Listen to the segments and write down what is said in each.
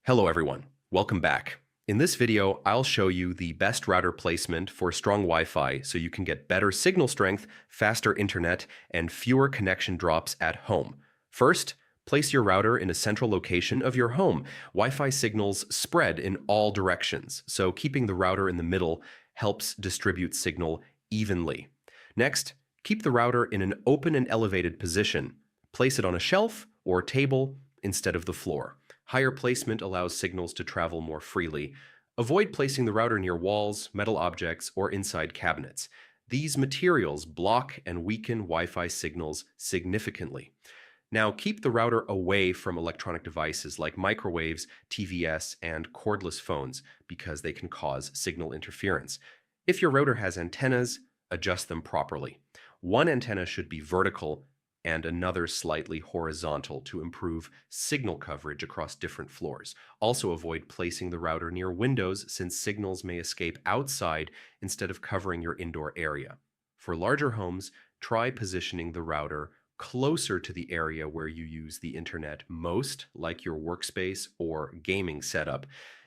Hello everyone, welcome back. In this video, I'll show you the best router placement for strong Wi-Fi so you can get better signal strength, faster internet, and fewer connection drops at home. First, place your router in a central location of your home. Wi-Fi signals spread in all directions, so keeping the router in the middle helps distribute signal evenly. Next, keep the router in an open and elevated position. Place it on a shelf or table instead of the floor. Higher placement allows signals to travel more freely. Avoid placing the router near walls, metal objects, or inside cabinets. These materials block and weaken Wi-Fi signals significantly. Now, keep the router away from electronic devices like microwaves, TVS, and cordless phones because they can cause signal interference. If your router has antennas, adjust them properly. One antenna should be vertical and another slightly horizontal to improve signal coverage across different floors. Also avoid placing the router near windows since signals may escape outside instead of covering your indoor area. For larger homes, try positioning the router closer to the area where you use the internet most, like your workspace or gaming setup.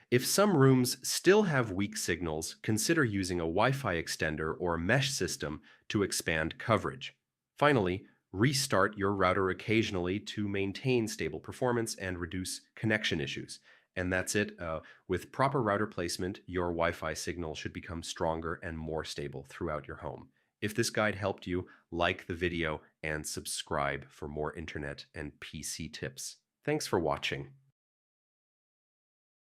If some rooms still have weak signals, consider using a Wi-Fi extender or mesh system to expand coverage. Finally, restart your router occasionally to maintain stable performance and reduce connection issues. And that's it. With proper router placement, your Wi-Fi signal should become stronger and more stable throughout your home. If this guide helped you, like the video and subscribe for more internet and PC tips. Thanks for watching.